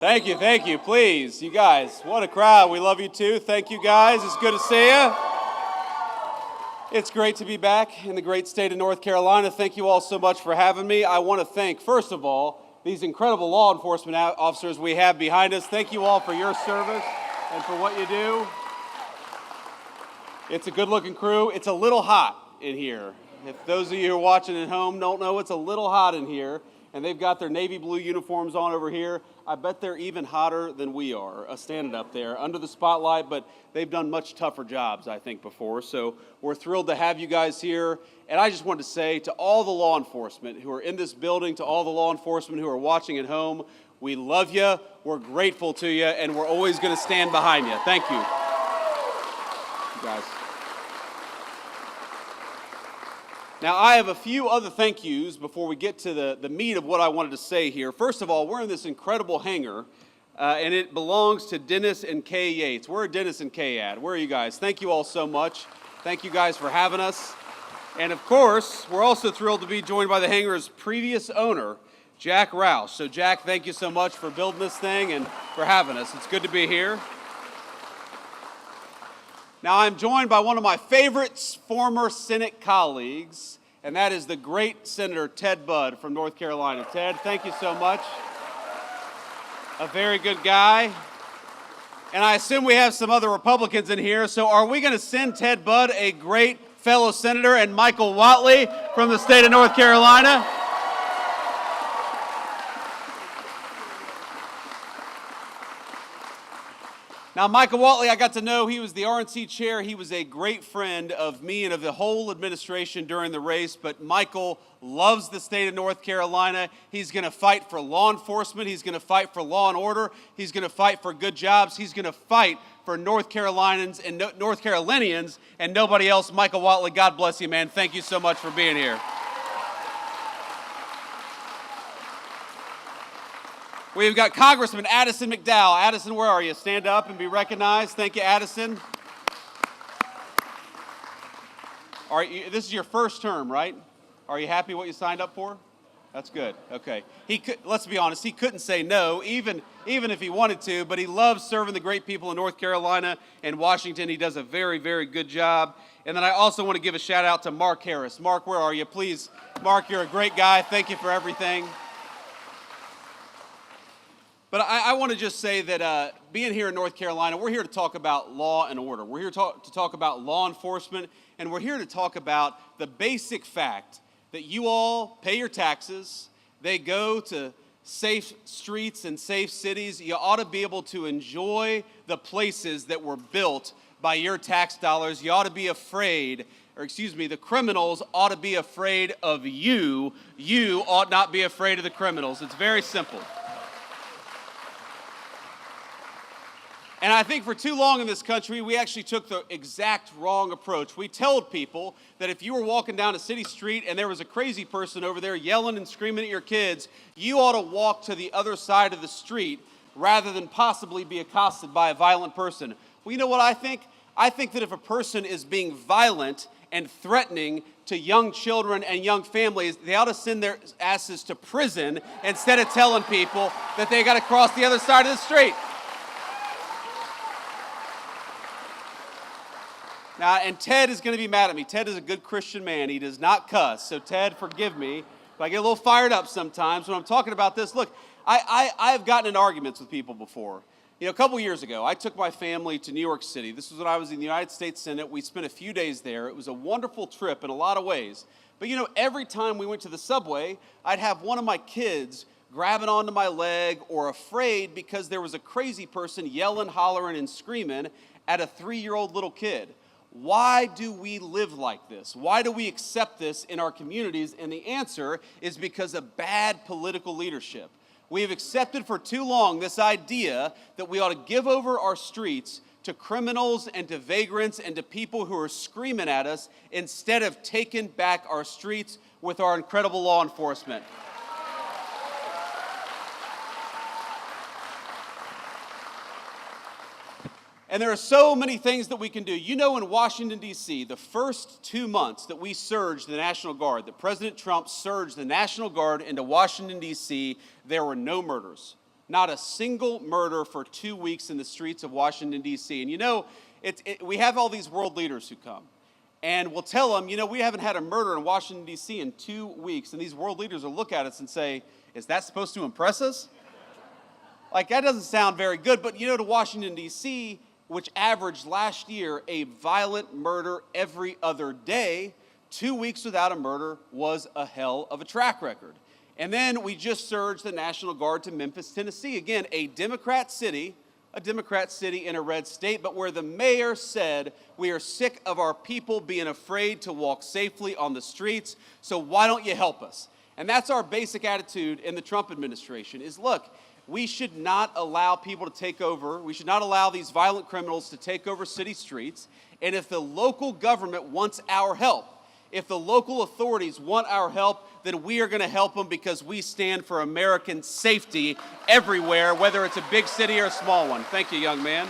Thank you. Please, you guys, what a crowd. We love you too. Thank you guys. It's good to see you. It's great to be back in the great state of North Carolina. Thank you all so much for having me. I want to thank, first of all, these incredible law enforcement officers we have behind us. Thank you all for your service and for what you do. It's a good-looking crew. It's a little hot in here. If those of you who are watching at home don't know, it's a little hot in here. And they've got their navy blue uniforms on over here. I bet they're even hotter than we are, standing up there under the spotlight, but they've done much tougher jobs, I think, before. So we're thrilled to have you guys here. And I just wanted to say to all the law enforcement who are in this building, to all the law enforcement who are watching at home, we love you, we're grateful to you, and we're always going to stand behind you. Thank you. You guys. Now, I have a few other thank yous before we get to the meat of what I wanted to say here. First of all, we're in this incredible hangar, and it belongs to Dennis and Kay Yates. Where are Dennis and Kay at? Where are you guys? Thank you all so much. Thank you guys for having us. And of course, we're also thrilled to be joined by the hangar's previous owner, Jack Rouse. So Jack, thank you so much for building this thing and for having us. It's good to be here. Now, I'm joined by one of my favorite former Senate colleagues, and that is the great Senator Ted Budd from North Carolina. Ted, thank you so much. A very good guy. And I assume we have some other Republicans in here, so are we going to send Ted Budd a great fellow senator and Michael Whatley from the state of North Carolina? Now, Michael Whatley, I got to know, he was the RNC chair. He was a great friend of me and of the whole administration during the race, but Michael loves the state of North Carolina. He's going to fight for law enforcement. He's going to fight for law and order. He's going to fight for good jobs. He's going to fight for North Carolinians and nobody else. Michael Whatley, God bless you, man. Thank you so much for being here. We've got Congressman Addison McDowell. Addison, where are you? Stand up and be recognized. Thank you, Addison. This is your first term, right? Are you happy what you signed up for? That's good. Okay. Let's be honest, he couldn't say no, even if he wanted to, but he loves serving the great people in North Carolina and Washington. He does a very, very good job. And then I also want to give a shout out to Mark Harris. Mark, where are you? Please, Mark, you're a great guy. Thank you for everything. But I want to just say that being here in North Carolina, we're here to talk about law and order. We're here to talk about law enforcement, and we're here to talk about the basic fact that you all pay your taxes. They go to safe streets and safe cities. You ought to be able to enjoy the places that were built by your tax dollars. You ought to be afraid, the criminals ought to be afraid of you. You ought not be afraid of the criminals. It's very simple. And I think for too long in this country, we actually took the exact wrong approach. We told people that if you were walking down a city street and there was a crazy person over there yelling and screaming at your kids, you ought to walk to the other side of the street rather than possibly be accosted by a violent person. Well, you know what I think? I think that if a person is being violent and threatening to young children and young families, they ought to send their asses to prison instead of telling people that they got to cross the other side of the street. Now, and Ted is going to be mad at me. Ted is a good Christian man. He does not cuss. So, Ted, forgive me if I get a little fired up sometimes when I'm talking about this. Look, I've gotten in arguments with people before. You know, a couple years ago, I took my family to New York City. This was when I was in the United States Senate. We spent a few days there. It was a wonderful trip in a lot of ways. But, you know, every time we went to the subway, I'd have one of my kids grabbing onto my leg or afraid because there was a crazy person yelling, hollering, and screaming at a 3-year-old little kid. Why do we live like this? Why do we accept this in our communities? And the answer is because of bad political leadership. We have accepted for too long this idea that we ought to give over our streets to criminals and to vagrants and to people who are screaming at us instead of taking back our streets with our incredible law enforcement. And there are so many things that we can do. You know, in Washington, D.C., the first 2 months that we surged the National Guard, that President Trump surged the National Guard into Washington, D.C., there were no murders. Not a single murder for 2 weeks in the streets of Washington, D.C. And you know, we have all these world leaders who come. And we'll tell them, you know, we haven't had a murder in Washington, D.C. in 2 weeks. And these world leaders will look at us and say, is that supposed to impress us? Like, that doesn't sound very good. But, you know, to Washington, D.C., which averaged last year a violent murder every other day, 2 weeks without a murder was a hell of a track record. And then we just surged the National Guard to Memphis, Tennessee. Again, a Democrat city in a red state, but where the mayor said, we are sick of our people being afraid to walk safely on the streets, so why don't you help us? And that's our basic attitude in the Trump administration is, look, we should not allow people to take over. We should not allow these violent criminals to take over city streets. And if the local government wants our help, if the local authorities want our help, then we are going to help them because we stand for American safety everywhere, whether it's a big city or a small one. Thank you, young man.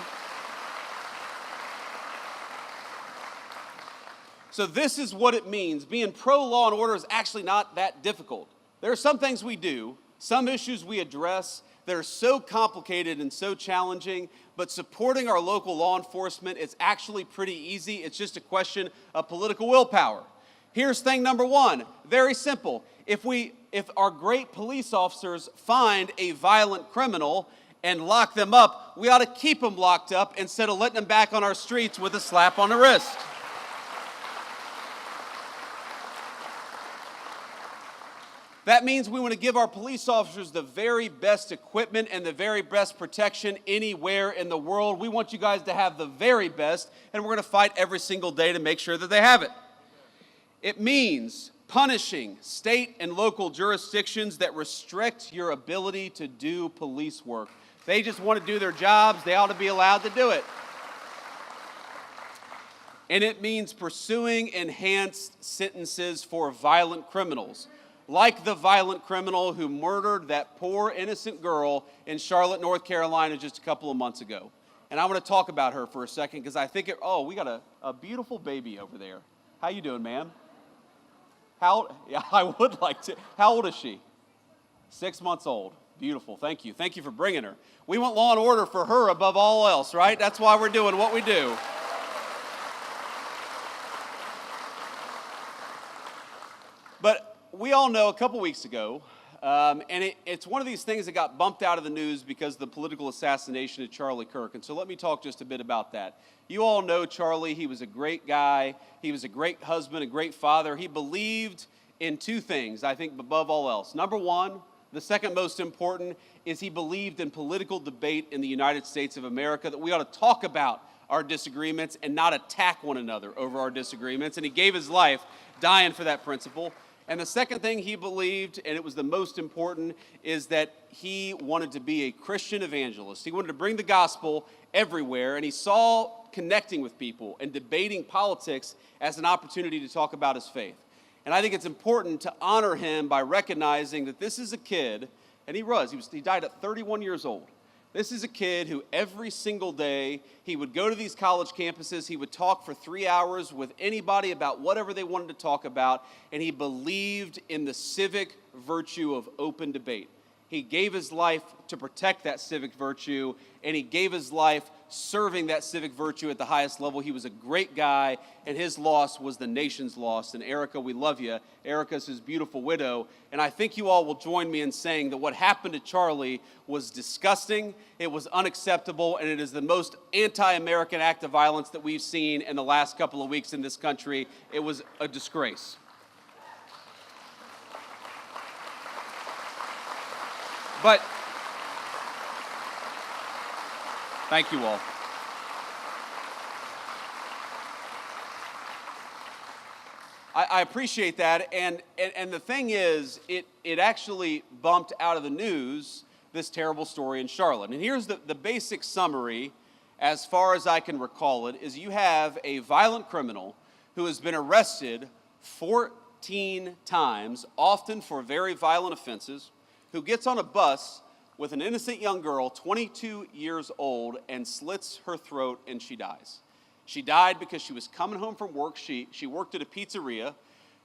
So this is what it means. Being pro-law and order is actually not that difficult. There are some things we do, some issues we address that are so complicated and so challenging, but supporting our local law enforcement is actually pretty easy. It's just a question of political willpower. Here's thing number one, very simple. If our great police officers find a violent criminal and lock them up, we ought to keep them locked up instead of letting them back on our streets with a slap on the wrist. That means we want to give our police officers the very best equipment and the very best protection anywhere in the world. We want you guys to have the very best, and we're going to fight every single day to make sure that they have it. It means punishing state and local jurisdictions that restrict your ability to do police work. If they just want to do their jobs, they ought to be allowed to do it. And it means pursuing enhanced sentences for violent criminals, like the violent criminal who murdered that poor innocent girl in Charlotte, North Carolina just a couple of months ago. And I want to talk about her for a second because I think, we got a beautiful baby over there. How you doing, ma'am? Yeah, I would like to. How old is she? 6 months old. Beautiful. Thank you. Thank you for bringing her. We want law and order for her above all else, right? That's why we're doing what we do. But we all know a couple weeks ago, and it's one of these things that got bumped out of the news because of the political assassination of Charlie Kirk. And so let me talk just a bit about that. You all know Charlie. He was a great guy. He was a great husband, a great father. He believed in two things, I think, above all else. Number one, the second most important, is he believed in political debate in the United States of America, that we ought to talk about our disagreements and not attack one another over our disagreements. And he gave his life dying for that principle. And the second thing he believed, and it was the most important, is that he wanted to be a Christian evangelist. He wanted to bring the gospel everywhere, and he saw connecting with people and debating politics as an opportunity to talk about his faith. And I think it's important to honor him by recognizing that this is a kid, and he died at 31 years old. This is a kid who every single day, he would go to these college campuses, he would talk for 3 hours with anybody about whatever they wanted to talk about, and he believed in the civic virtue of open debate. He gave his life to protect that civic virtue, and he gave his life serving that civic virtue at the highest level. He was a great guy, and his loss was the nation's loss. And Erica, we love you. Erica's his beautiful widow. And I think you all will join me in saying that what happened to Charlie was disgusting, it was unacceptable, and it is the most anti-American act of violence that we've seen in the last couple of weeks in this country. It was a disgrace. But thank you all. I appreciate that, and the thing is, it actually bumped out of the news this terrible story in Charlotte. And here's the basic summary, as far as I can recall it, is you have a violent criminal who has been arrested 14 times, often for very violent offenses, who gets on a bus with an innocent young girl, 22 years old, and slits her throat, and she dies. She died because she was coming home from work. She worked at a pizzeria.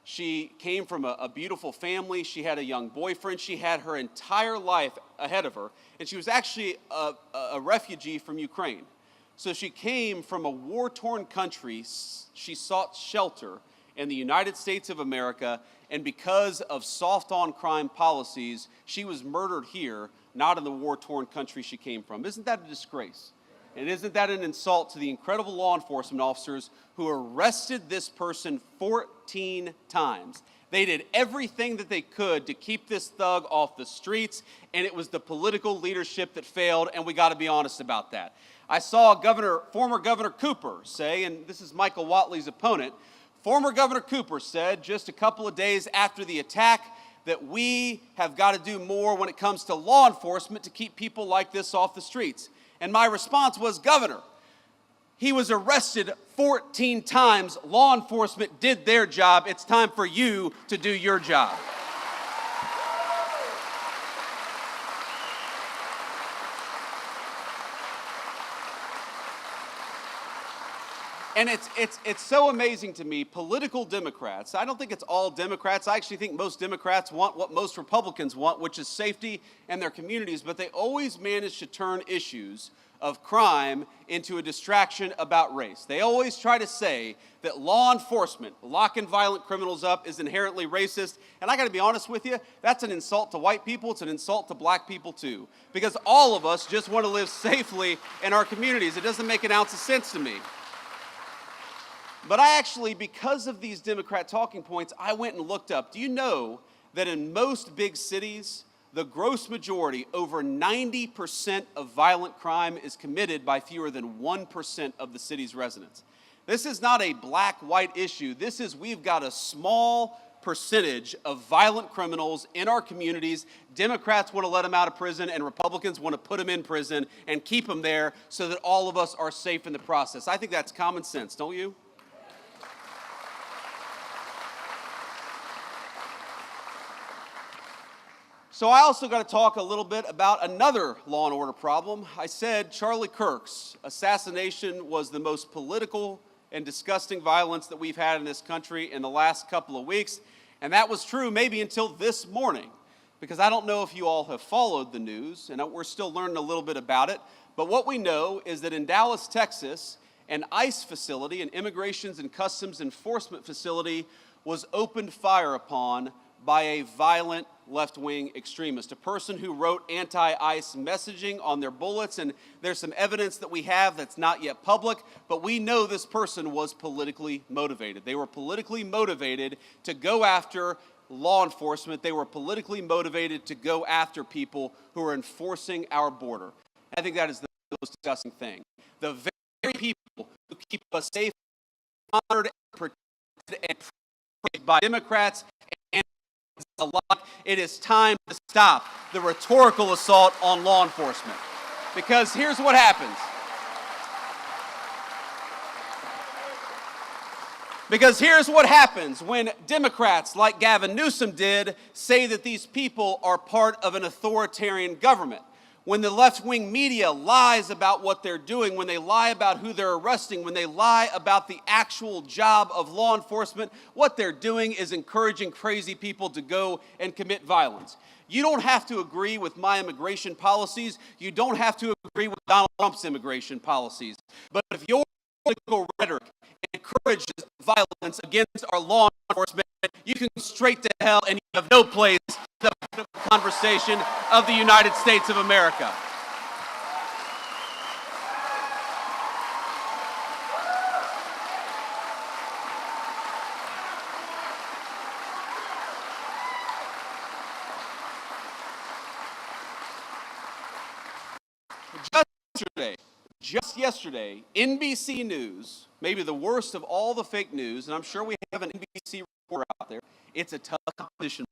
She came from a beautiful family. She had a young boyfriend. She had her entire life ahead of her. And she was actually a refugee from Ukraine. So she came from a war-torn country. She sought shelter in the United States of America. And because of soft-on-crime policies, she was murdered here, not in the war-torn country she came from. Isn't that a disgrace? And isn't that an insult to the incredible law enforcement officers who arrested this person 14 times? They did everything that they could to keep this thug off the streets, and it was the political leadership that failed, and we got to be honest about that. I saw former Governor Cooper say, and this is Michael Whatley's opponent, former Governor Cooper said just a couple of days after the attack that we have got to do more when it comes to law enforcement to keep people like this off the streets. And my response was, Governor, he was arrested 14 times. Law enforcement did their job. It's time for you to do your job. And it's so amazing to me, political Democrats, I don't think it's all Democrats. I actually think most Democrats want what most Republicans want, which is safety in their communities, but they always manage to turn issues of crime into a distraction about race. They always try to say that law enforcement, locking violent criminals up, is inherently racist. And I got to be honest with you, that's an insult to white people. It's an insult to black people too. Because all of us just want to live safely in our communities. It doesn't make an ounce of sense to me. But I actually, because of these Democrat talking points, I went and looked up. Do you know that in most big cities, the gross majority, over 90% of violent crime is committed by fewer than 1% of the city's residents? This is not a black-white issue. This is, we've got a small percentage of violent criminals in our communities. Democrats want to let them out of prison, and Republicans want to put them in prison and keep them there so that all of us are safe in the process. I think that's common sense, don't you? So I also got to talk a little bit about another law and order problem. I said Charlie Kirk's assassination was the most political and disgusting violence that we've had in this country in the last couple of weeks. And that was true maybe until this morning, because I don't know if you all have followed the news, and we're still learning a little bit about it. But what we know is that in Dallas, Texas, an ICE facility, an Immigrations and Customs Enforcement facility, was opened fire upon by a violent left-wing extremist, a person who wrote anti-ICE messaging on their bullets, and there's some evidence that we have that's not yet public, but we know this person was politically motivated. They were politically motivated to go after law enforcement. They were politically motivated to go after people who are enforcing our border. I think that is the most disgusting thing. The very people who keep us safe, honored, and protected, and praised by Democrats and alike, it is time to stop the rhetorical assault on law enforcement. Because here's what happens. Because here's what happens when Democrats, like Gavin Newsom did, say that these people are part of an authoritarian government. When the left-wing media lies about what they're doing, when they lie about who they're arresting, when they lie about the actual job of law enforcement, what they're doing is encouraging crazy people to go and commit violence. You don't have to agree with my immigration policies. You don't have to agree with Donald Trump's immigration policies. But if your political rhetoric encourages violence against our law enforcement, you can go straight to hell, and you have no place in the conversation of the United States of America. Just yesterday, NBC News, maybe the worst of all the fake news, and I'm sure we have an NBC reporter out there. It's a tough competition,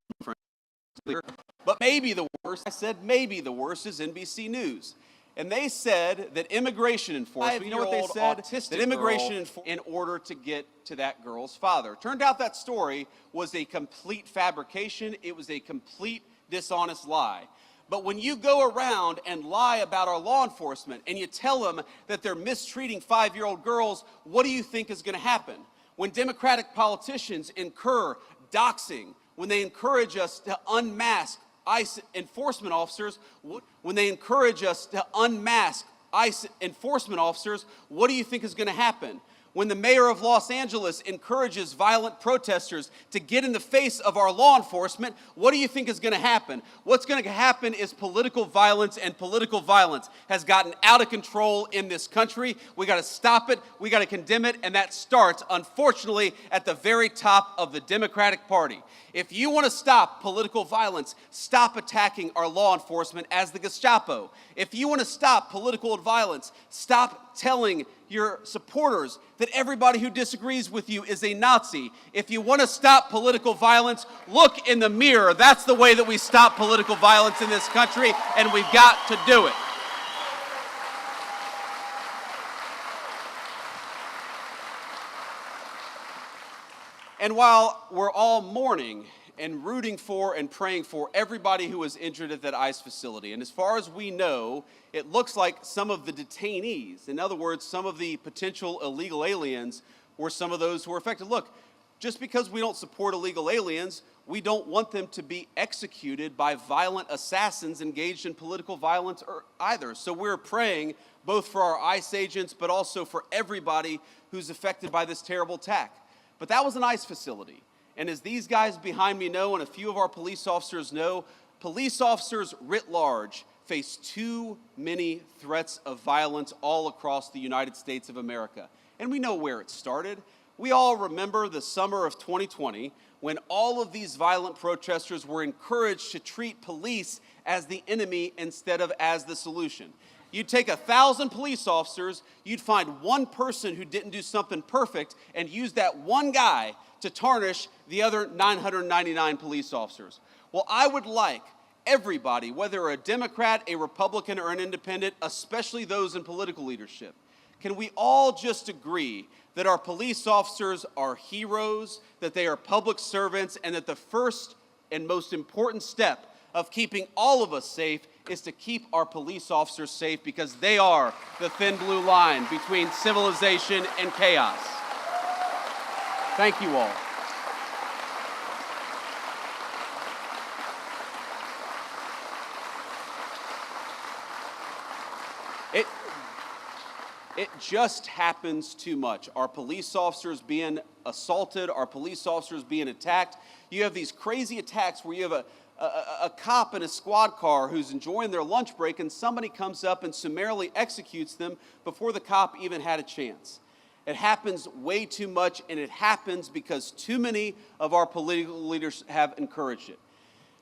but maybe the worst, I said maybe the worst, is NBC News. And they said that immigration enforcement, you know what they said? That immigration enforcement in order to get to that girl's father. Turned out that story was a complete fabrication. It was a complete dishonest lie. But when you go around and lie about our law enforcement and you tell them that they're mistreating 5-year-old girls, what do you think is going to happen? When Democratic politicians incur doxing, when they encourage us to unmask ICE enforcement officers, when they encourage us to unmask ICE enforcement officers, what do you think is going to happen? When the mayor of Los Angeles encourages violent protesters to get in the face of our law enforcement, what do you think is going to happen? What's going to happen is political violence, and political violence has gotten out of control in this country. We got to stop it. We got to condemn it, and that starts, unfortunately, at the very top of the Democratic Party. If you want to stop political violence, stop attacking our law enforcement as the Gestapo. If you want to stop political violence, stop telling your supporters that everybody who disagrees with you is a Nazi. If you want to stop political violence, look in the mirror. That's the way that we stop political violence in this country, and we've got to do it. And while we're all mourning and rooting for and praying for everybody who was injured at that ICE facility, and as far as we know, it looks like some of the detainees, in other words, some of the potential illegal aliens, were some of those who were affected. Look, just because we don't support illegal aliens, we don't want them to be executed by violent assassins engaged in political violence either. So we're praying both for our ICE agents, but also for everybody who's affected by this terrible attack. But that was an ICE facility. And as these guys behind me know, and a few of our police officers know, police officers writ large face too many threats of violence all across the United States of America. And we know where it started. We all remember the summer of 2020 when all of these violent protesters were encouraged to treat police as the enemy instead of as the solution. You'd take 1,000 police officers, you'd find one person who didn't do something perfect and use that one guy to tarnish the other 999 police officers. Well, I would like everybody, whether a Democrat, a Republican, or an independent, especially those in political leadership, can we all just agree that our police officers are heroes, that they are public servants, and that the first and most important step of keeping all of us safe is to keep our police officers safe, because they are the thin blue line between civilization and chaos. Thank you all. It just happens too much. Our police officers being assaulted, our police officers being attacked. You have these crazy attacks where you have a cop in a squad car who's enjoying their lunch break, and somebody comes up and summarily executes them before the cop even had a chance. It happens way too much, and it happens because too many of our political leaders have encouraged it.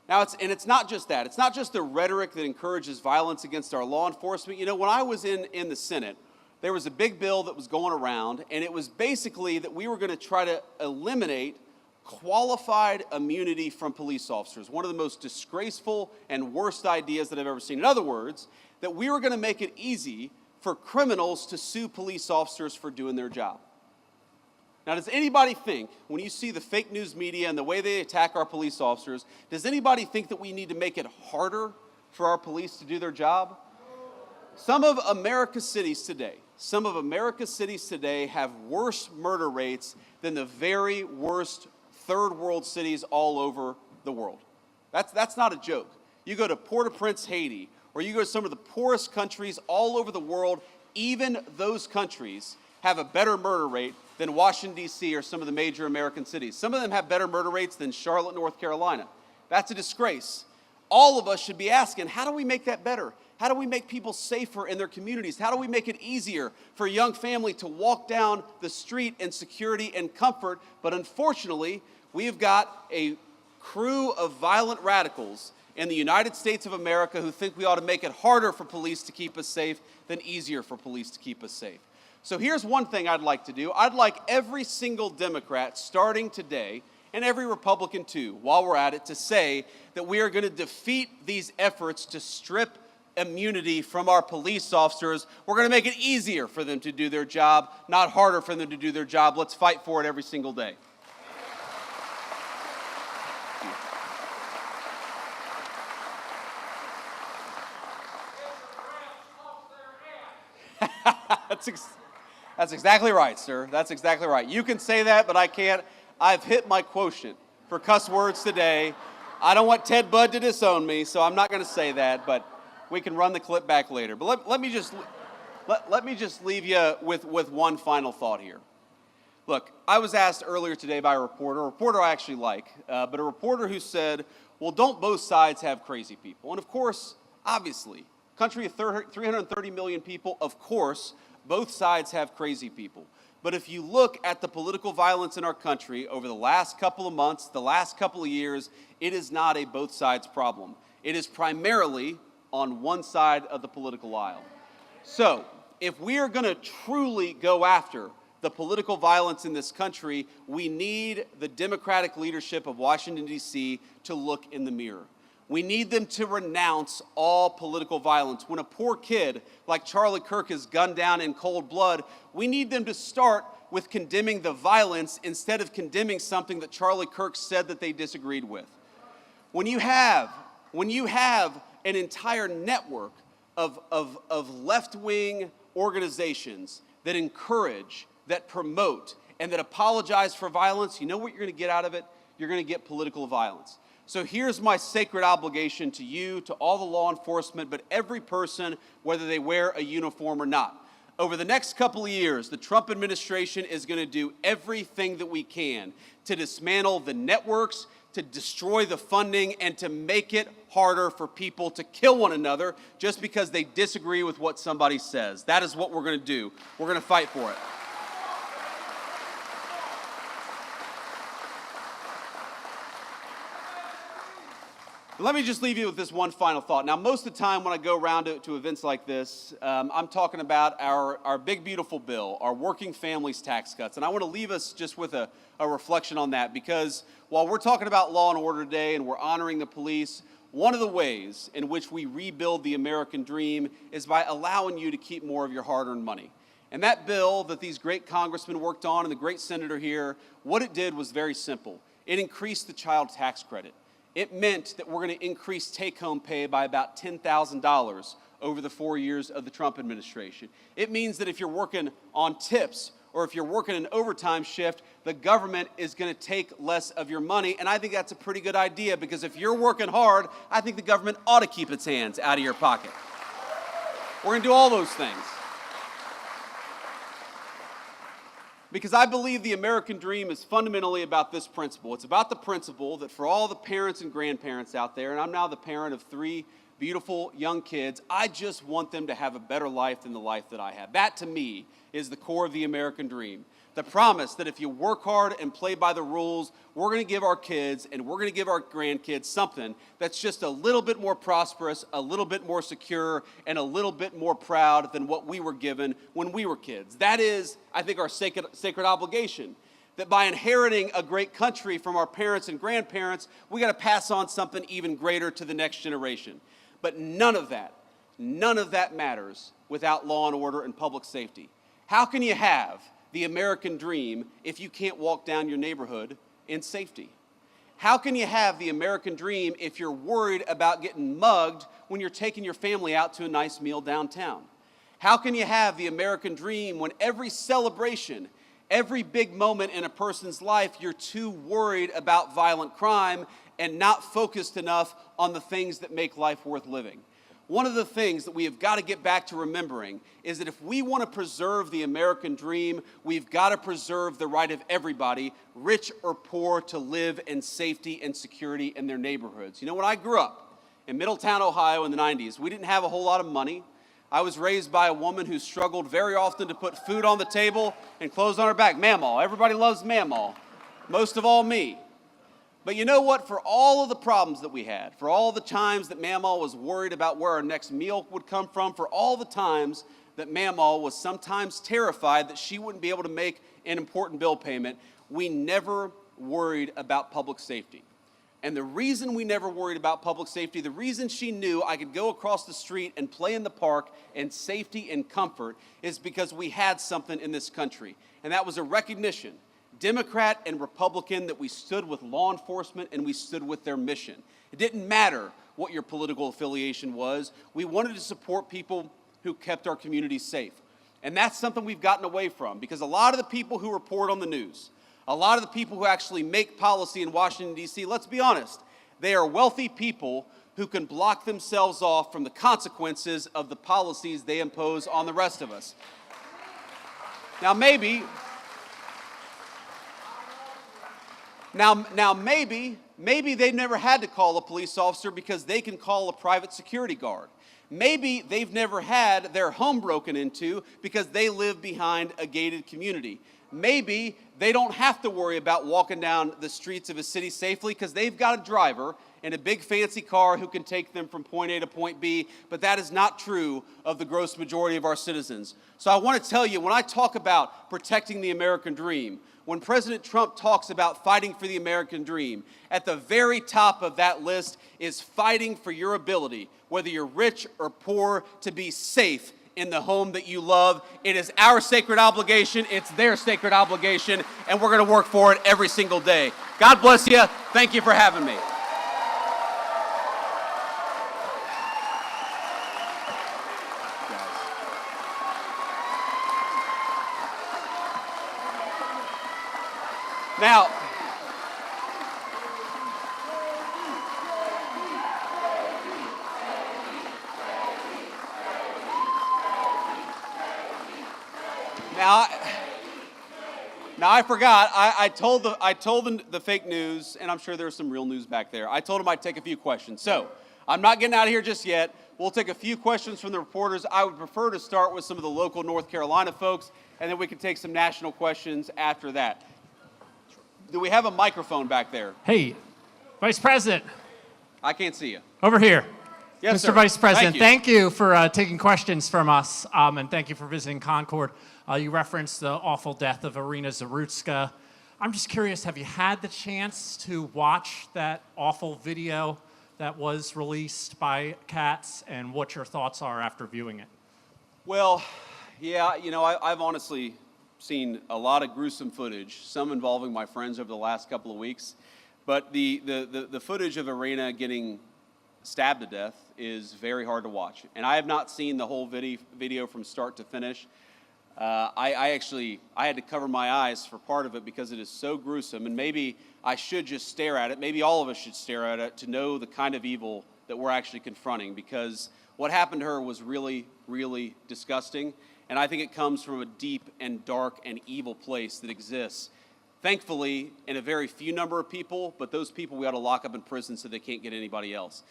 Now, it's not just that. It's not just the rhetoric that encourages violence against our law enforcement. You know, when I was in the Senate, there was a big bill that was going around, and it was basically that we were going to try to eliminate qualified immunity from police officers, one of the most disgraceful and worst ideas that I've ever seen. In other words, that we were going to make it easy for criminals to sue police officers for doing their job. Now, does anybody think, when you see the fake news media and the way they attack our police officers, does anybody think that we need to make it harder for our police to do their job? Some of America's cities today have worse murder rates than the very worst third world cities all over the world. That's not a joke. You go to Port-au-Prince, Haiti, or you go to some of the poorest countries all over the world, even those countries have a better murder rate than Washington, D.C. or some of the major American cities. Some of them have better murder rates than Charlotte, North Carolina. That's a disgrace. All of us should be asking, how do we make that better? How do we make people safer in their communities? How do we make it easier for a young family to walk down the street in security and comfort? But unfortunately, we've got a crew of violent radicals in the United States of America who think we ought to make it harder for police to keep us safe than easier for police to keep us safe. So here's one thing I'd like to do. I'd like every single Democrat starting today, and every Republican too, while we're at it, to say that we are going to defeat these efforts to strip immunity from our police officers. We're going to make it easier for them to do their job, not harder for them to do their job. Let's fight for it every single day. That's exactly right, sir. That's exactly right. You can say that, but I can't. I've hit my quotient. for cuss words today. I don't want Ted Budd to disown me, so I'm not going to say that, but we can run the clip back later. But let me just leave you with one final thought here. Look, I was asked earlier today by a reporter I actually like, but a reporter who said, well, don't both sides have crazy people? And of course, obviously, country of 330 million people, of course, both sides have crazy people. But if you look at the political violence in our country over the last couple of months, the last couple of years, it is not a both sides problem. It is primarily on one side of the political aisle. So, if we are going to truly go after the political violence in this country, we need the Democratic leadership of Washington, D.C. to look in the mirror. We need them to renounce all political violence. When a poor kid like Charlie Kirk is gunned down in cold blood, we need them to start with condemning the violence instead of condemning something that Charlie Kirk said that they disagreed with. When you have an entire network of left-wing organizations that encourage, that promote, and that apologize for violence, you know what you're going to get out of it? You're going to get political violence. So here's my sacred obligation to you, to all the law enforcement, but every person, whether they wear a uniform or not. Over the next couple of years, the Trump administration is going to do everything that we can to dismantle the networks, to destroy the funding, and to make it harder for people to kill one another just because they disagree with what somebody says. That is what we're going to do. We're going to fight for it. Let me just leave you with this one final thought. Now, most of the time when I go around to events like this, I'm talking about our big, beautiful bill, our working families tax cuts. And I want to leave us just with a reflection on that, because while we're talking about law and order today and we're honoring the police, one of the ways in which we rebuild the American dream is by allowing you to keep more of your hard-earned money. And that bill that these great congressmen worked on and the great senator here, what it did was very simple. It increased the child tax credit. It meant that we're going to increase take-home pay by about $10,000 over the 4 years of the Trump administration. It means that if you're working on tips or if you're working an overtime shift, the government is going to take less of your money. And I think that's a pretty good idea, because if you're working hard, I think the government ought to keep its hands out of your pocket. We're going to do all those things. Because I believe the American dream is fundamentally about this principle. It's about the principle that for all the parents and grandparents out there, and I'm now the parent of 3 beautiful young kids, I just want them to have a better life than the life that I have. That, to me, is the core of the American dream. The promise that if you work hard and play by the rules, we're going to give our kids and we're going to give our grandkids something that's just a little bit more prosperous, a little bit more secure, and a little bit more proud than what we were given when we were kids. That is, I think, our sacred obligation. That by inheriting a great country from our parents and grandparents, we got to pass on something even greater to the next generation. But none of that matters without law and order and public safety. How can you have the American dream if you can't walk down your neighborhood in safety? How can you have the American dream if you're worried about getting mugged when you're taking your family out to a nice meal downtown? How can you have the American dream when every celebration, every big moment in a person's life, you're too worried about violent crime and not focused enough on the things that make life worth living? One of the things that we have got to get back to remembering is that if we want to preserve the American dream, we've got to preserve the right of everybody, rich or poor, to live in safety and security in their neighborhoods. You know, when I grew up in Middletown, Ohio in the 90s, we didn't have a whole lot of money. I was raised by a woman who struggled very often to put food on the table and clothes on her back. Mamaw. Everybody loves Mamaw. Most of all, me. But you know what? For all of the problems that we had, for all the times that Mamaw was worried about where our next meal would come from, for all the times that Mamaw was sometimes terrified that she wouldn't be able to make an important bill payment, we never worried about public safety. And the reason we never worried about public safety, the reason she knew I could go across the street and play in the park in safety and comfort, is because we had something in this country. And that was a recognition, Democrat and Republican, that we stood with law enforcement and we stood with their mission. It didn't matter what your political affiliation was. We wanted to support people who kept our communities safe. And that's something we've gotten away from, because a lot of the people who report on the news, A lot of the people who actually make policy in Washington, D.C., let's be honest, they are wealthy people who can block themselves off from the consequences of the policies they impose on the rest of us. Now maybe they've never had to call a police officer because they can call a private security guard. Maybe they've never had their home broken into because they live behind a gated community. Maybe they don't have to worry about walking down the streets of a city safely because they've got a driver in a big fancy car who can take them from point A to point B, but that is not true of the gross majority of our citizens. So I want to tell you, when I talk about protecting the American dream, when President Trump talks about fighting for the American dream, at the very top of that list is fighting for your ability, whether you're rich or poor, to be safe in the home that you love. It is our sacred obligation, it's their sacred obligation, and we're going to work for it every single day. God bless you. Thank you for having me. Now, I forgot. I told the fake news, and I'm sure there's some real news back there. I told them I'd take a few questions. So I'm not getting out of here just yet. We'll take a few questions from the reporters. I would prefer to start with some of the local North Carolina folks, and then we can take some national questions after that. Do we have a microphone back there? Hey, Vice President. I can't see you. Over here. Yes, Mr. sir. Vice President, Thank you. thank you for taking questions from us, and thank you for visiting Concord. You referenced the awful death of Irina Zarutska. I'm just curious, have you had the chance to watch that awful video that was released by Katz, and what your thoughts are after viewing it? Well, yeah, I've honestly seen a lot of gruesome footage, some involving my friends over the last couple of weeks. But the footage of Irina getting stabbed to death is very hard to watch. And I have not seen the whole video from start to finish. I had to cover my eyes for part of it because it is so gruesome. And maybe I should just stare at it. Maybe all of us should stare at it to know the kind of evil that we're actually confronting, because what happened to her was really, really disgusting. And I think it comes from a deep and dark and evil place that exists, thankfully, in a very few number of people, but those people we ought to lock up in prison so they can't get anybody else.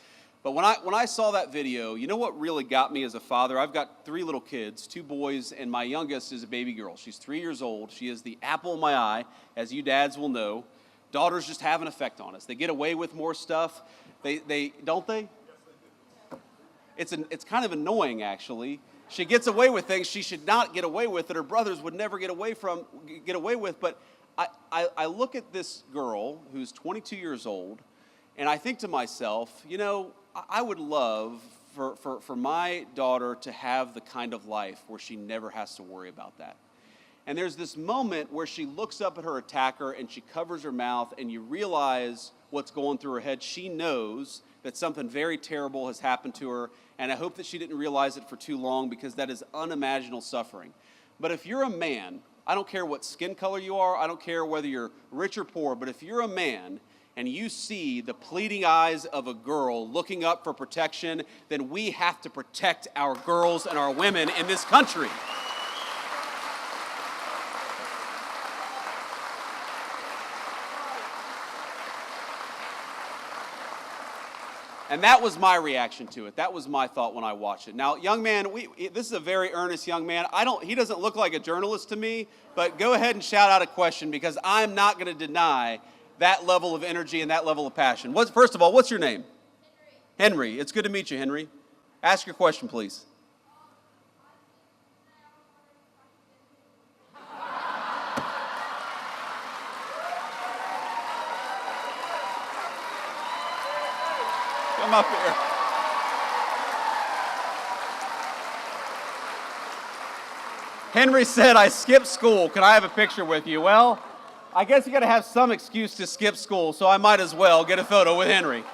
But when I saw that video, you know what really got me as a father? I've got 3 little kids, 2 boys, and my youngest is a baby girl. She's 3 years old. She is the apple of my eye, as you dads will know. Daughters just have an effect on us. They get away with more stuff. They don't they? It's kind of annoying, actually. She gets away with things she should not get away with that her brothers would never get away with. But I look at this girl who's 22 years old, and I think to myself, I would love for my daughter to have the kind of life where she never has to worry about that. And there's this moment where she looks up at her attacker and she covers her mouth, and you realize what's going through her head. She knows that something very terrible has happened to her, and I hope that she didn't realize it for too long, because that is unimaginable suffering. But if you're a man, I don't care what skin color you are, I don't care whether you're rich or poor, but if you're a man and you see the pleading eyes of a girl looking up for protection, then we have to protect our girls and our women in this country. And that was my reaction to it. That was my thought when I watched it. Now, young man, this is a very earnest young man. He doesn't look like a journalist to me, but go ahead and shout out a question, because I'm not going to deny that level of energy and that level of passion. First of all, what's your name? Henry. It's good to meet you, Henry. Ask your question, please. Come up here. Henry said, I skipped school. Can I have a picture with you? Well, I guess you got to have some excuse to skip school, so I might as well get a photo with Henry.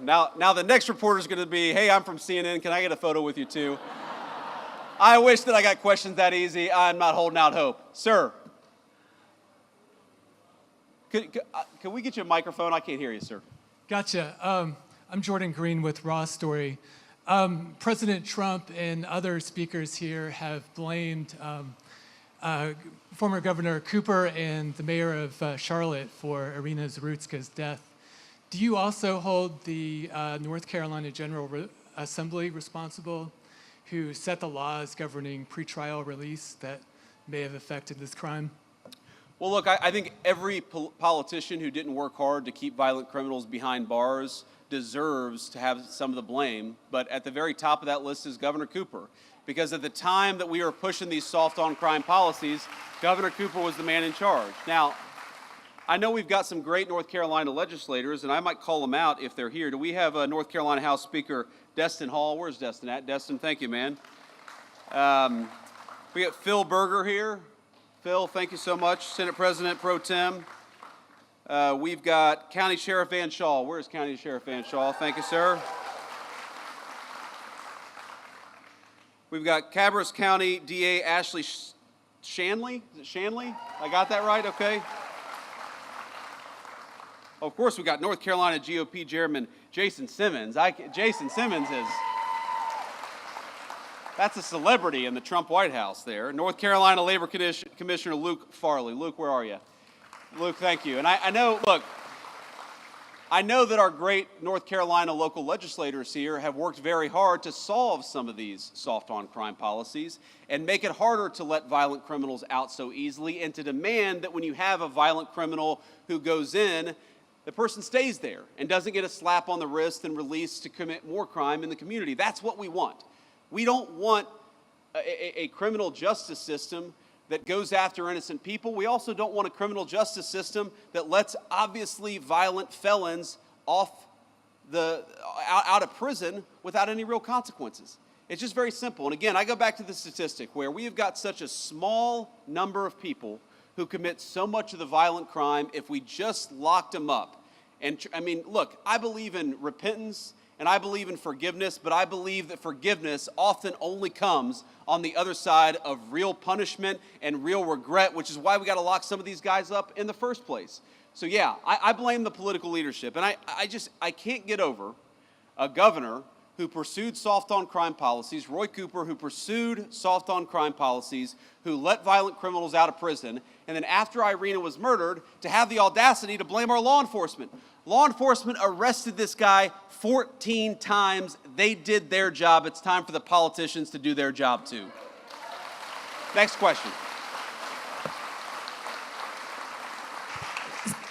Now the next reporter is going to be, hey, I'm from CNN. Can I get a photo with you too? I wish that I got questions that easy. I'm not holding out hope. Sir, can we get you a microphone? I can't hear you, sir. Gotcha. I'm Jordan Green with Raw Story. President Trump and other speakers here have blamed former Governor Cooper and the mayor of Charlotte for Irina Zarutska's death. Do you also hold the North Carolina General Assembly responsible, who set the laws governing pretrial release that may have affected this crime? Well, look, I think every politician who didn't work hard to keep violent criminals behind bars deserves to have some of the blame. But at the very top of that list is Governor Cooper. Because at the time that we were pushing these soft on crime policies, Governor Cooper was the man in charge. Now, I know we've got some great North Carolina legislators, and I might call them out if they're here. Do we have a North Carolina House Speaker, Destin Hall? Where's Destin at? Destin, thank you, man. We got Phil Berger here. Phil, thank you so much. Senate President Pro Tem. We've got County Sheriff Van Shaw. Where's County Sheriff Van Shaw? Thank you, sir. We've got Cabras County DA Ashley Shanley. Is it Shanley? I got that right? Okay. Of course, we got North Carolina GOP Chairman Jason Simmons. Jason Simmons is, that's a celebrity in the Trump White House there. North Carolina Labor Commissioner Luke Farley. Luke, where are you? Luke, thank you. And I know, look, I know that our great North Carolina local legislators here have worked very hard to solve some of these soft on crime policies and make it harder to let violent criminals out so easily, and to demand that when you have a violent criminal who goes in, the person stays there and doesn't get a slap on the wrist and released to commit more crime in the community. That's what we want. We don't want a criminal justice system that goes after innocent people. We also don't want a criminal justice system that lets obviously violent felons out of prison without any real consequences. It's just very simple. And again, I go back to the statistic where we have got such a small number of people who commit so much of the violent crime. If we just locked them up, and I mean, look, I believe in repentance and I believe in forgiveness, but I believe that forgiveness often only comes on the other side of real punishment and real regret, which is why we got to lock some of these guys up in the first place. So yeah, I blame the political leadership, and I can't get over a governor who pursued soft on crime policies, Roy Cooper, who pursued soft on crime policies, who let violent criminals out of prison, and then after Irina was murdered, to have the audacity to blame our law enforcement. Law enforcement arrested this guy 14 times. They did their job. It's time for the politicians to do their job too. Next question.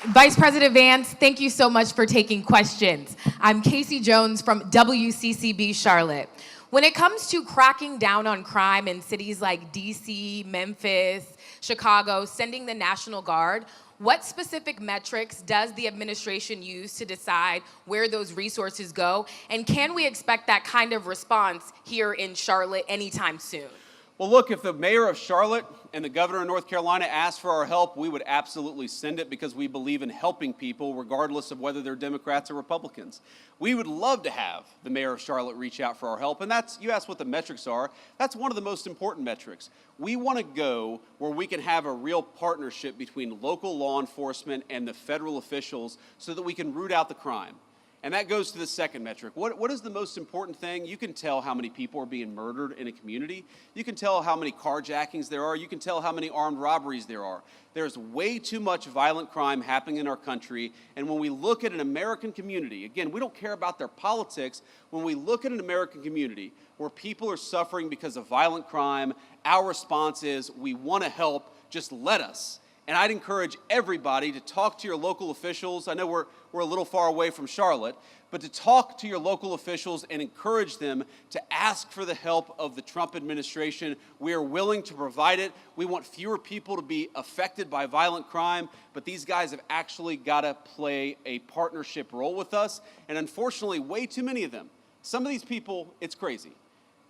Vice President Vance, thank you so much for taking questions. I'm Casey Jones from WCCB Charlotte. When it comes to cracking down on crime in cities like DC, Memphis, Chicago, sending the National Guard, what specific metrics does the administration use to decide where those resources go? And can we expect that kind of response here in Charlotte anytime soon? Well, look, if the mayor of Charlotte and the governor of North Carolina asked for our help, we would absolutely send it, because we believe in helping people regardless of whether they're Democrats or Republicans. We would love to have the mayor of Charlotte reach out for our help, and that's, you asked what the metrics are, that's one of the most important metrics. We want to go where we can have a real partnership between local law enforcement and the federal officials so that we can root out the crime. And that goes to the second metric. What is the most important thing? You can tell how many people are being murdered in a community. You can tell how many carjackings there are. You can tell how many armed robberies there are. There's way too much violent crime happening in our country. And when we look at an American community, again, we don't care about their politics. When we look at an American community where people are suffering because of violent crime, our response is, we want to help, just let us. And I'd encourage everybody to talk to your local officials. I know we're a little far away from Charlotte, but to talk to your local officials and encourage them to ask for the help of the Trump administration. We are willing to provide it. We want fewer people to be affected by violent crime, but these guys have actually got to play a partnership role with us. And unfortunately, way too many of them, some of these people, it's crazy.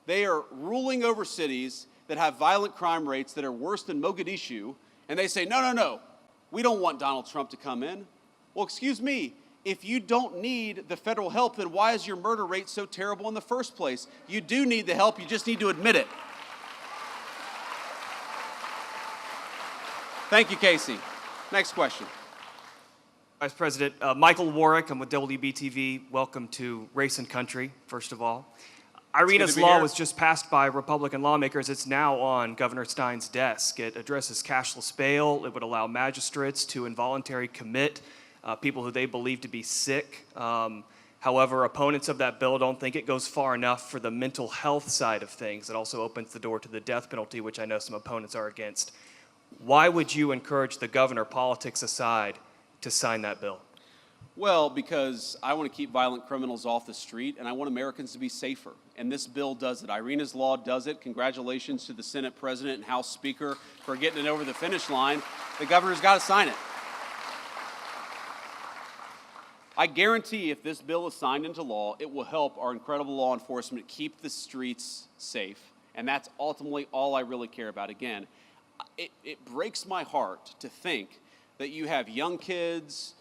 They are ruling over cities that have violent crime rates that are worse than Mogadishu, and they say, no, we don't want Donald Trump to come in. Well, excuse me, if you don't need the federal help, then why is your murder rate so terrible in the first place? You do need the help, you just need to admit it. Thank you, Casey. Next question. Vice President, Michael Warwick, I'm with WBTV. Welcome to Race and Country, first of all. Irina's law was just passed by Republican lawmakers. It's now on Governor Stein's desk. It addresses cashless bail. It would allow magistrates to involuntarily commit people who they believe to be sick. However, opponents of that bill don't think it goes far enough for the mental health side of things. It also opens the door to the death penalty, which I know some opponents are against. Why would you encourage the governor, politics aside, to sign that bill? Well, because I want to keep violent criminals off the street, and I want Americans to be safer. And this bill does it. Irina's law does it. Congratulations to the Senate President and House Speaker for getting it over the finish line. The governor's got to sign it. I guarantee if this bill is signed into law, it will help our incredible law enforcement keep the streets safe. And that's ultimately all I really care about. Again, it breaks my heart to think that you have young kids,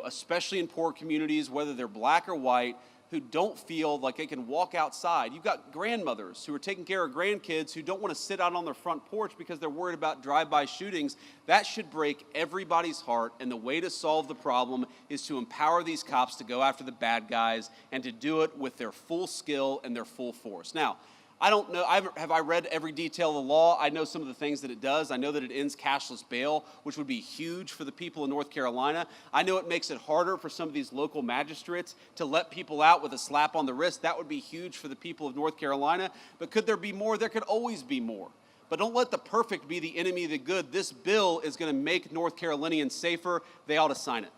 especially in poor communities, whether they're black or white, who don't feel like they can walk outside. You've got grandmothers who are taking care of grandkids who don't want to sit out on their front porch because they're worried about drive-by shootings. That should break everybody's heart, and the way to solve the problem is to empower these cops to go after the bad guys and to do it with their full skill and their full force. Now, I don't know, have I read every detail of the law? I know some of the things that it does. I know that it ends cashless bail, which would be huge for the people in North Carolina. I know it makes it harder for some of these local magistrates to let people out with a slap on the wrist. That would be huge for the people of North Carolina. But could there be more? There could always be more. But don't let the perfect be the enemy of the good. This bill is going to make North Carolinians safer. They ought to sign it.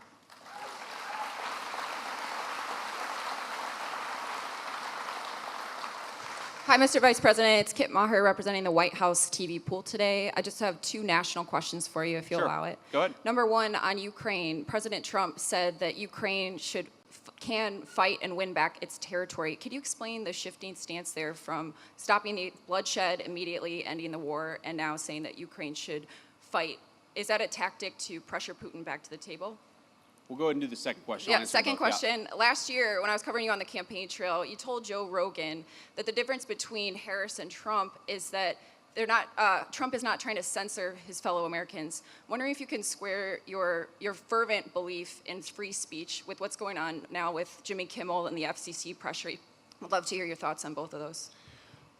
Hi, Mr. Vice President. It's Kit Maher representing the White House TV pool today. I just have two national questions for you, if you'll allow it. Go ahead. Number one, on Ukraine, President Trump said that Ukraine can fight and win back its territory. Could you explain the shifting stance there from stopping the bloodshed immediately, ending the war, and now saying that Ukraine should fight? Is that a tactic to pressure Putin back to the table? We'll go ahead and do the second question. Yeah, second question. Yeah. Last year, when I was covering you on the campaign trail, you told Joe Rogan that the difference between Harris and Trump is that Trump is not trying to censor his fellow Americans. I'm wondering if you can square your fervent belief in free speech with what's going on now with Jimmy Kimmel and the FCC pressure. I'd love to hear your thoughts on both of those.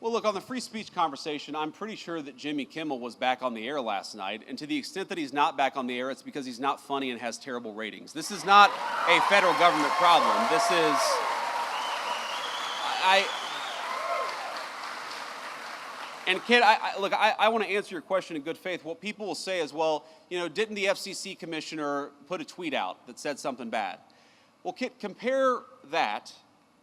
Well, look, on the free speech conversation, I'm pretty sure that Jimmy Kimmel was back on the air last night, and to the extent that he's not back on the air, it's because he's not funny and has terrible ratings. This is not a federal government problem. This is, and Kit, I want to answer your question in good faith. What people will say is, well, didn't the FCC commissioner put a tweet out that said something bad? Well, Kit, compare that,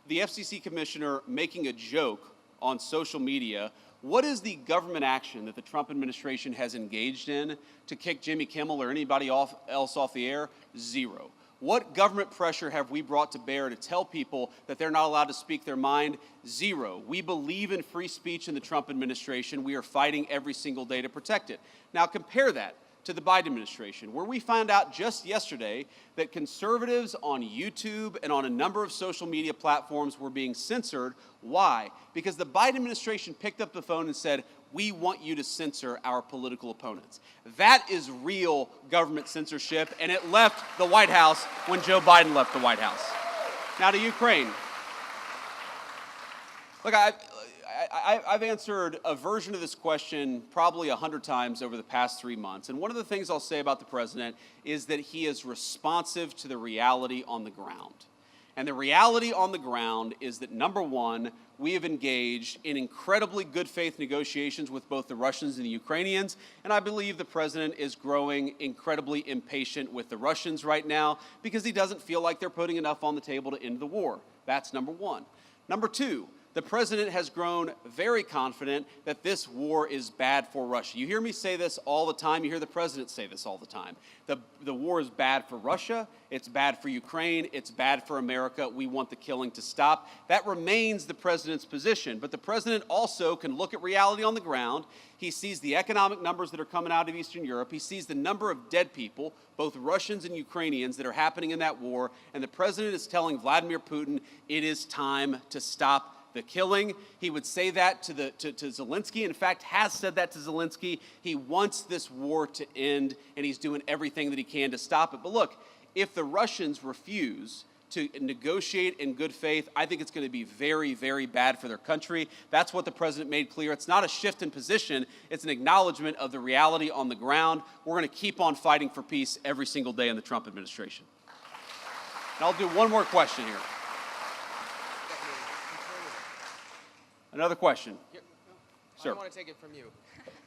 the FCC commissioner making a joke on social media. What is the government action that the Trump administration has engaged in to kick Jimmy Kimmel or anybody else off the air? Zero. What government pressure have we brought to bear to tell people that they're not allowed to speak their mind? Zero. We believe in free speech in the Trump administration. We are fighting every single day to protect it. Now compare that to the Biden administration, where we found out just yesterday that conservatives on YouTube and on a number of social media platforms were being censored. Why? Because the Biden administration picked up the phone and said, we want you to censor our political opponents. That is real government censorship, and it left the White House when Joe Biden left the White House. Now to Ukraine. Look, I've answered a version of this question probably 100 times over the past 3 months. And one of the things I'll say about the president is that he is responsive to the reality on the ground. And the reality on the ground is that, number one, we have engaged in incredibly good faith negotiations with both the Russians and the Ukrainians. And I believe the president is growing incredibly impatient with the Russians right now because he doesn't feel like they're putting enough on the table to end the war. That's number one. Number two, the president has grown very confident that this war is bad for Russia. You hear me say this all the time. You hear the president say this all the time. The war is bad for Russia. It's bad for Ukraine. It's bad for America. We want the killing to stop. That remains the president's position. But the president also can look at reality on the ground. He sees the economic numbers that are coming out of Eastern Europe. He sees the number of dead people, both Russians and Ukrainians, that are happening in that war. And the president is telling Vladimir Putin it is time to stop the killing. He would say that to Zelensky. In fact, has said that to Zelensky. He wants this war to end, and he's doing everything that he can to stop it. But look, if the Russians refuse to negotiate in good faith, I think it's going to be very, very bad for their country. That's what the president made clear. It's not a shift in position. It's an acknowledgement of the reality on the ground. We're going to keep on fighting for peace every single day in the Trump administration. And I'll do one more question here. Another question. Sir. I want to take it from you.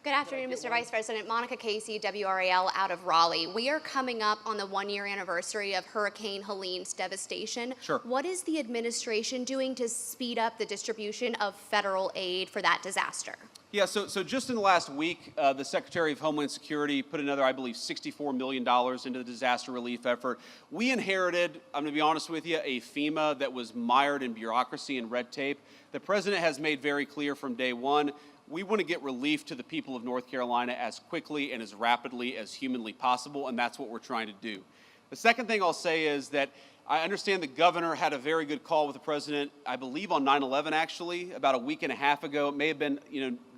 Good afternoon, Mr. Vice President. Monica Casey, WRAL out of Raleigh. We are coming up on the one-year anniversary of Hurricane Helene's devastation. Sure. What is the administration doing to speed up the distribution of federal aid for that disaster? Yeah, so just in the last week, the Secretary of Homeland Security put another, I believe, $64 million into the disaster relief effort. We inherited, I'm going to be honest with you, a FEMA that was mired in bureaucracy and red tape. The president has made very clear from day one, we want to get relief to the people of North Carolina as quickly and as rapidly as humanly possible, and that's what we're trying to do. The second thing I'll say is that I understand the governor had a very good call with the president, I believe on 9/11 actually, about a week and a half ago. It may have been,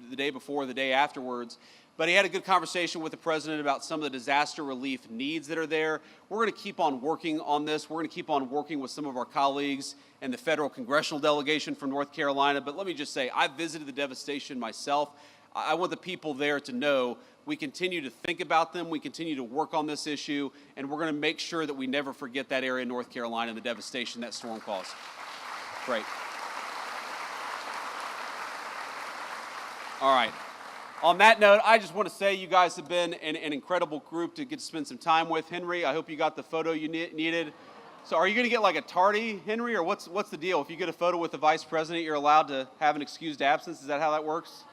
the day before, the day afterwards. But he had a good conversation with the president about some of the disaster relief needs that are there. We're going to keep on working on this. We're going to keep on working with some of our colleagues and the federal congressional delegation from North Carolina. But let me just say, I visited the devastation myself. I want the people there to know we continue to think about them, we continue to work on this issue, and we're going to make sure that we never forget that area of North Carolina and the devastation that storm caused. Great. All right. On that note, I just want to say you guys have been an incredible group to get to spend some time with. Henry, I hope you got the photo you needed. So are you going to get like a tardy, Henry, or what's the deal? If you get a photo with the vice president, you're allowed to have an excused absence? Is that how that works?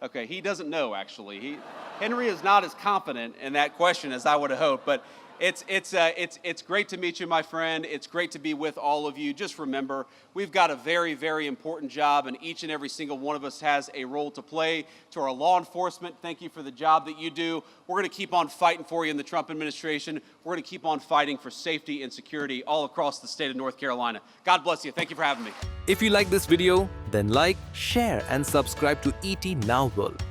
Okay, he doesn't know, actually. Henry is not as confident in that question as I would have hoped, but it's great to meet you, my friend. It's great to be with all of you. Just remember, we've got a very, very important job, and each and every single one of us has a role to play. To our law enforcement, thank you for the job that you do. We're going to keep on fighting for you in the Trump administration. We're going to keep on fighting for safety and security all across the state of North Carolina. God bless you. Thank you for having me. If you like this video, then like, share, and subscribe to ET Now World.